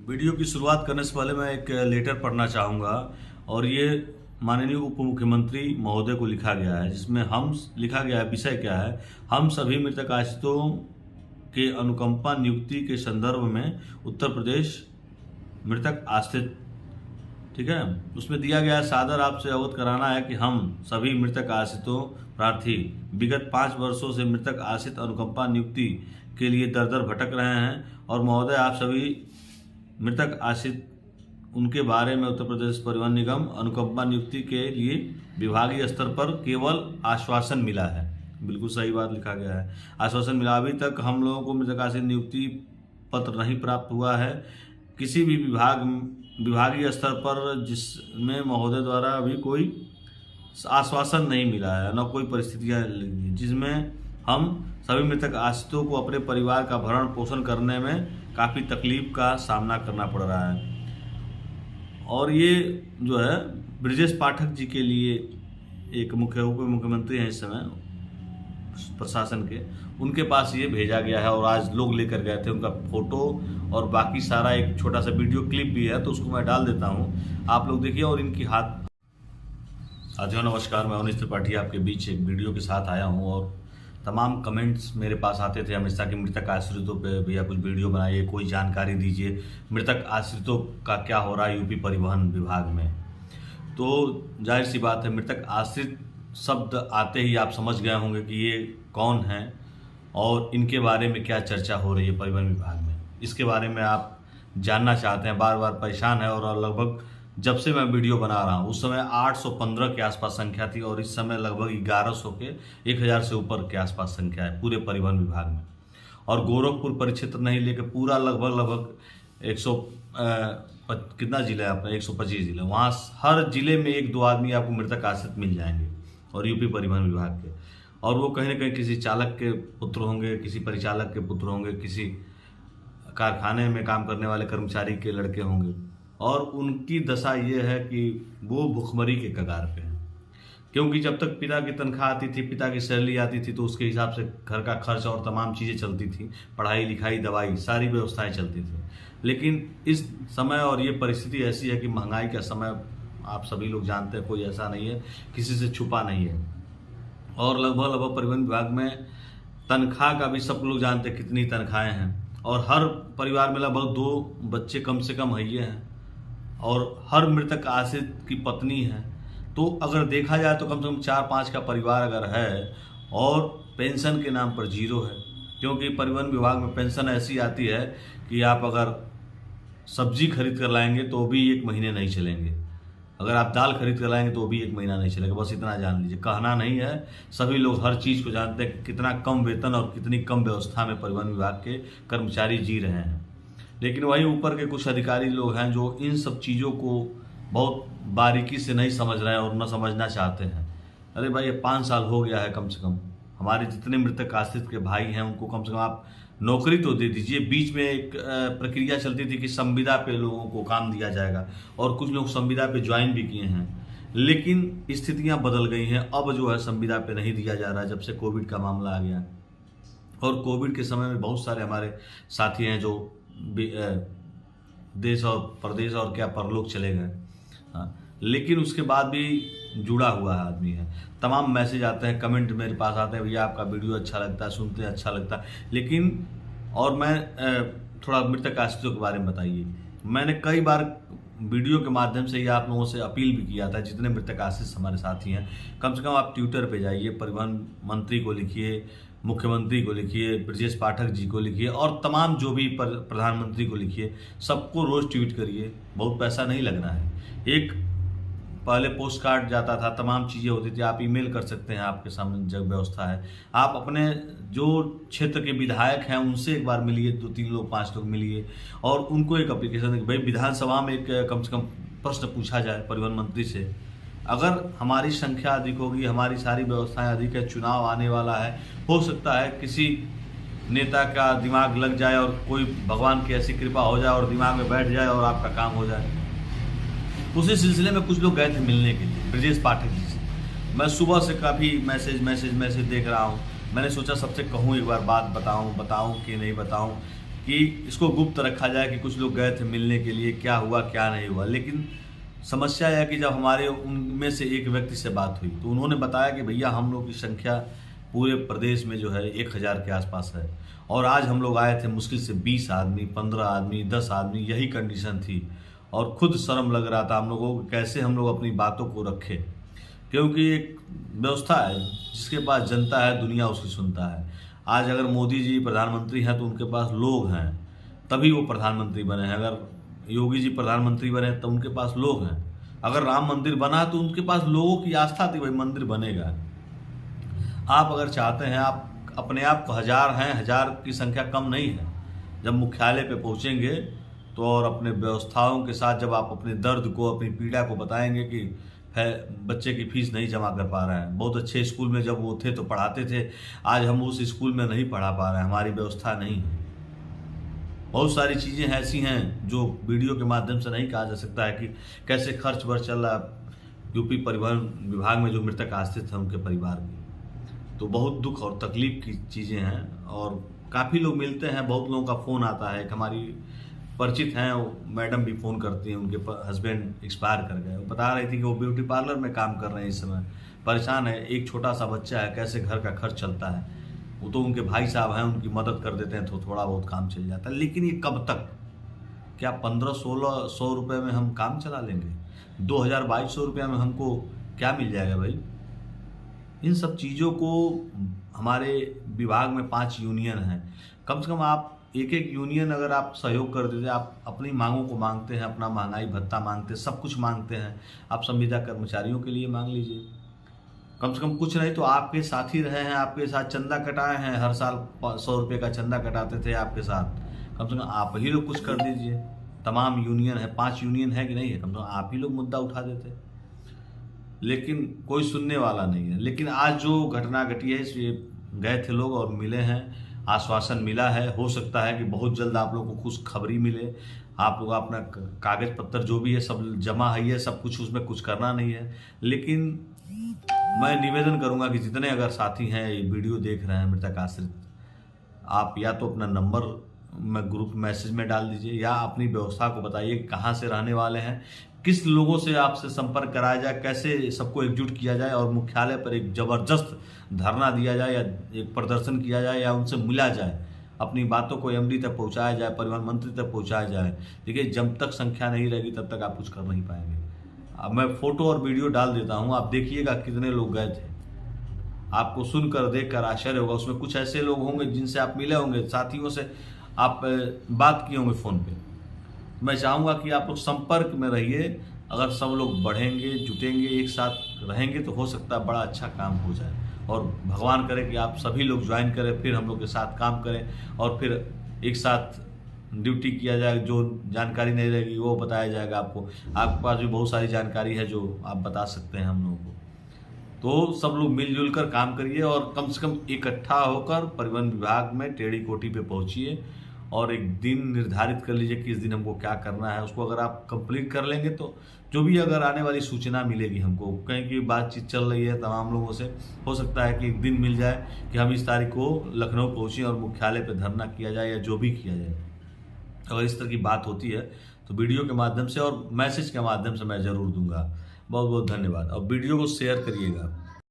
Video की शुरुआत करने से पहले मैं एक लेटर पढ़ना चाहूँगा और ये माननीय उप मुख्यमंत्री महोदय को लिखा गया है, जिसमें हम लिखा गया है, विषय क्या है, हम सभी मृतक आश्रितों के अनुकंपा नियुक्ति के संदर्भ में उत्तर प्रदेश मृतक आश्रित, ठीक है, उसमें दिया गया सादर आपसे अवगत कराना है कि हम सभी मृतक आश्रितों प्रार्थी विगत 5 वर्षों से मृतक आश्रित अनुकंपा नियुक्ति के लिए दर दर भटक रहे हैं और महोदय आप सभी मृतक आश्रित उनके बारे में उत्तर प्रदेश परिवहन निगम अनुकंपा नियुक्ति के लिए विभागीय स्तर पर केवल आश्वासन मिला है। बिल्कुल सही बात लिखा गया है, आश्वासन मिला। अभी तक हम लोगों को मृतक आश्रित नियुक्ति पत्र नहीं प्राप्त हुआ है किसी भी विभागीय स्तर पर, जिसमें महोदय द्वारा अभी कोई आश्वासन नहीं मिला है, न कोई परिस्थितियाँ जिसमें हम सभी मृतक आश्रितों को अपने परिवार का भरण पोषण करने में काफ़ी तकलीफ का सामना करना पड़ रहा है। और ये जो है ब्रजेश पाठक जी के लिए एक उप मुख्यमंत्री हैं इस समय प्रशासन के, उनके पास ये भेजा गया है और आज लोग लेकर गए थे। उनका फोटो और बाकी सारा एक छोटा सा वीडियो क्लिप भी है, तो उसको मैं डाल देता हूँ, आप लोग देखिए। और इनकी हाथ साथियों नमस्कार, मैं अवनीश त्रिपाठी आपके बीच एक वीडियो के साथ आया हूँ और तमाम कमेंट्स मेरे पास आते थे हमेशा कि मृतक आश्रितों पे भैया कुछ वीडियो बनाइए, कोई जानकारी दीजिए, मृतक आश्रितों का क्या हो रहा है यूपी परिवहन विभाग में। तो जाहिर सी बात है, मृतक आश्रित शब्द आते ही आप समझ गए होंगे कि ये कौन है और इनके बारे में क्या चर्चा हो रही है परिवहन विभाग में। इसके बारे में आप जानना चाहते हैं, बार बार परेशान है। और लगभग जब से मैं वीडियो बना रहा हूँ उस समय 815 के आसपास संख्या थी और इस समय लगभग 1100 के 1000 से ऊपर के आसपास संख्या है पूरे परिवहन विभाग में। और गोरखपुर परिक्षेत्र नहीं लेके पूरा लगभग 100 कितना जिला है अपना, 125 जिला, वहाँ हर जिले में 1-2 आदमी आपको मृतक आश्रित मिल जाएंगे और यूपी परिवहन विभाग के। और वो कहीं ना कहीं किसी चालक के पुत्र होंगे, किसी परिचालक के पुत्र होंगे, किसी कारखाने में काम करने वाले कर्मचारी के लड़के होंगे। और उनकी दशा ये है कि वो भुखमरी के कगार पे हैं, क्योंकि जब तक पिता की तनख्वाह आती थी, पिता की सैलरी आती थी, तो उसके हिसाब से घर का खर्च और तमाम चीज़ें चलती थी, पढ़ाई लिखाई दवाई सारी व्यवस्थाएं चलती थी। लेकिन इस समय और ये परिस्थिति ऐसी है कि महंगाई का समय आप सभी लोग जानते हैं, कोई ऐसा नहीं है, किसी से छुपा नहीं है। और लगभग परिवहन विभाग में तनख्वाह का भी सब लोग जानते हैं कितनी तनख्वाहें हैं, और हर परिवार में लगभग 2 बच्चे कम से कम है हैं, और हर मृतक आश्रित की पत्नी है। तो अगर देखा जाए तो कम से कम 4-5 का परिवार अगर है और पेंशन के नाम पर 0 है, क्योंकि परिवहन विभाग में पेंशन ऐसी आती है कि आप अगर सब्जी खरीद कर लाएंगे तो भी 1 महीने नहीं चलेंगे, अगर आप दाल खरीद कर लाएंगे तो भी 1 महीना नहीं चलेगा। बस इतना जान लीजिए, कहना नहीं है, सभी लोग हर चीज़ को जानते हैं कितना कम वेतन और कितनी कम व्यवस्था में परिवहन विभाग के कर्मचारी जी रहे हैं। लेकिन वहीं ऊपर के कुछ अधिकारी लोग हैं जो इन सब चीज़ों को बहुत बारीकी से नहीं समझ रहे हैं और न समझना चाहते हैं। अरे भाई, ये 5 साल हो गया है कम से कम, हमारे जितने मृतक आश्रित के भाई हैं उनको कम से कम आप नौकरी तो दे दीजिए। बीच में एक प्रक्रिया चलती थी कि संविदा पे लोगों को काम दिया जाएगा और कुछ लोग संविदा पे ज्वाइन भी किए हैं, लेकिन स्थितियां बदल गई हैं। अब जो है संविदा पे नहीं दिया जा रहा है जब से कोविड का मामला आ गया। और कोविड के समय में बहुत सारे हमारे साथी हैं जो देश और प्रदेश और क्या परलोक चले गए, लेकिन उसके बाद भी जुड़ा हुआ है आदमी है। तमाम मैसेज आते हैं, कमेंट मेरे पास आते हैं, भैया आपका वीडियो अच्छा लगता है, सुनते हैं अच्छा लगता है। लेकिन और मैं थोड़ा मृतक आश्रितों के बारे में बताइए। मैंने कई बार वीडियो के माध्यम से ही आप लोगों से अपील भी किया था, जितने मृतक आश्रित हमारे साथी हैं, कम से कम आप ट्विटर पे जाइए, परिवहन मंत्री को लिखिए, मुख्यमंत्री को लिखिए, ब्रजेश पाठक जी को लिखिए और तमाम जो भी प्रधानमंत्री को लिखिए, सबको रोज़ ट्वीट करिए। बहुत पैसा नहीं लगना है, एक पहले पोस्ट कार्ड जाता था, तमाम चीज़ें होती थी, आप ईमेल कर सकते हैं, आपके सामने जग व्यवस्था है। आप अपने जो क्षेत्र के विधायक हैं उनसे एक बार मिलिए, 2-3 लोग 5 लोग मिलिए और उनको एक एप्लीकेशन, भाई विधानसभा में एक कम से कम प्रश्न पूछा जाए परिवहन मंत्री से। अगर हमारी संख्या अधिक होगी, हमारी सारी व्यवस्थाएं अधिक है, चुनाव आने वाला है, हो सकता है किसी नेता का दिमाग लग जाए और कोई भगवान की ऐसी कृपा हो जाए और दिमाग में बैठ जाए और आपका काम हो जाए। उसी सिलसिले में कुछ लोग गए थे मिलने के लिए ब्रजेश पाठक जी से। मैं सुबह से काफ़ी मैसेज देख रहा हूँ। मैंने सोचा सबसे कहूँ, एक बार बात बताऊँ कि नहीं बताऊँ कि इसको गुप्त रखा जाए कि कुछ लोग गए थे मिलने के लिए, क्या हुआ क्या नहीं हुआ। लेकिन समस्या यह है कि जब हमारे उनमें से एक व्यक्ति से बात हुई तो उन्होंने बताया कि भैया हम लोग की संख्या पूरे प्रदेश में जो है 1000 के आसपास है, और आज हम लोग आए थे मुश्किल से 20 आदमी, 15 आदमी, 10 आदमी, यही कंडीशन थी। और खुद शर्म लग रहा था हम लोगों को कैसे हम लोग अपनी बातों को रखें, क्योंकि एक व्यवस्था है जिसके पास जनता है दुनिया उसकी सुनता है। आज अगर मोदी जी प्रधानमंत्री हैं तो उनके पास लोग हैं, तभी वो प्रधानमंत्री बने हैं। अगर योगी जी प्रधानमंत्री बने तो उनके पास लोग हैं। अगर राम मंदिर बना तो उनके पास लोगों की आस्था थी, भाई मंदिर बनेगा। आप अगर चाहते हैं, आप अपने आप को 1000 हैं, 1000 की संख्या कम नहीं है। जब मुख्यालय पे पहुंचेंगे तो और अपने व्यवस्थाओं के साथ जब आप अपने दर्द को, अपनी पीड़ा को बताएंगे कि बच्चे की फीस नहीं जमा कर पा रहे हैं, बहुत अच्छे स्कूल में जब वो थे तो पढ़ाते थे, आज हम उस स्कूल में नहीं पढ़ा पा रहे हैं, हमारी व्यवस्था नहीं है। बहुत सारी चीज़ें ऐसी हैं जो वीडियो के माध्यम से नहीं कहा जा सकता है कि कैसे खर्च वर्च चल रहा है यूपी परिवहन विभाग में जो मृतक आश्रित हैं उनके परिवार की। तो बहुत दुख और तकलीफ की चीज़ें हैं, और काफ़ी लोग मिलते हैं, बहुत लोगों का फ़ोन आता है। एक हमारी परिचित हैं, वो मैडम भी फ़ोन करती हैं, उनके हस्बैंड एक्सपायर कर गए। वो बता रही थी कि वो ब्यूटी पार्लर में काम कर रहे हैं, इस समय परेशान है, एक छोटा सा बच्चा है, कैसे घर का खर्च चलता है। वो तो उनके भाई साहब हैं, उनकी मदद कर देते हैं तो थोड़ा बहुत काम चल जाता है। लेकिन ये कब तक? क्या 1500-1600 रुपये में हम काम चला लेंगे? 2000-2200 रुपये में हमको क्या मिल जाएगा भाई? इन सब चीज़ों को हमारे विभाग में 5 यूनियन हैं, कम से कम आप एक यूनियन अगर आप सहयोग कर देते, आप अपनी मांगों को मांगते हैं, अपना महंगाई भत्ता मांगते हैं, सब कुछ मांगते हैं, आप संविदा कर्मचारियों के लिए मांग लीजिए। कम से कम कुछ नहीं तो आपके साथ ही रहे हैं, आपके साथ चंदा कटाए हैं, हर साल 100 रुपये का चंदा कटाते थे आपके साथ, कम से कम आप ही लोग कुछ कर दीजिए। तमाम यूनियन है, 5 यूनियन है कि नहीं है, कम से कम आप ही लोग मुद्दा उठा देते। लेकिन कोई सुनने वाला नहीं है। लेकिन आज जो घटना घटी है, इसलिए गए थे लोग और मिले हैं, आश्वासन मिला है। हो सकता है कि बहुत जल्द आप लोगों को खुश खबरी मिले। आप लोग अपना कागज पत्तर जो भी है सब जमा है, सब कुछ, उसमें कुछ करना नहीं है। लेकिन मैं निवेदन करूंगा कि जितने अगर साथी हैं ये वीडियो देख रहे हैं मृतक आश्रित, आप या तो अपना नंबर में ग्रुप मैसेज में डाल दीजिए, या अपनी व्यवस्था को बताइए कहाँ से रहने वाले हैं, किस लोगों से आपसे संपर्क कराया जाए, कैसे सबको एकजुट किया जाए और मुख्यालय पर एक जबरदस्त धरना दिया जाए या एक प्रदर्शन किया जाए या उनसे मिला जाए, अपनी बातों को एमडी तक पहुंचाया जाए, परिवहन मंत्री तक पहुंचाया जाए। देखिए, जब तक संख्या नहीं रहेगी तब तक आप कुछ कर नहीं पाएंगे। अब मैं फोटो और वीडियो डाल देता हूं, आप देखिएगा कितने लोग गए थे। आपको सुनकर देखकर आश्चर्य होगा। उसमें कुछ ऐसे लोग होंगे जिनसे आप मिले होंगे, साथियों से आप बात किए होंगे फ़ोन पे। मैं चाहूँगा कि आप लोग संपर्क में रहिए। अगर सब लोग बढ़ेंगे, जुटेंगे, एक साथ रहेंगे तो हो सकता है बड़ा अच्छा काम हो जाए, और भगवान करे कि आप सभी लोग ज्वाइन करें, फिर हम लोग के साथ काम करें और फिर एक साथ ड्यूटी किया जाए। जो जानकारी नहीं रहेगी वो बताया जाएगा आपको। आपके पास भी बहुत सारी जानकारी है जो आप बता सकते हैं हम लोगों को। तो सब लोग मिलजुल कर काम करिए और कम से कम इकट्ठा होकर परिवहन विभाग में टेढ़ी कोठी पे पहुंचिए और एक दिन निर्धारित कर लीजिए कि इस दिन हमको क्या करना है। उसको अगर आप कंप्लीट कर लेंगे तो जो भी अगर आने वाली सूचना मिलेगी हमको, कहीं की बातचीत चल रही है तमाम लोगों से, हो सकता है कि एक दिन मिल जाए कि हम इस तारीख को लखनऊ पहुँचें और मुख्यालय पर धरना किया जाए या जो भी किया जाए। अगर इस तरह की बात होती है तो वीडियो के माध्यम से और मैसेज के माध्यम से मैं ज़रूर दूंगा। बहुत बहुत धन्यवाद। और वीडियो को शेयर करिएगा।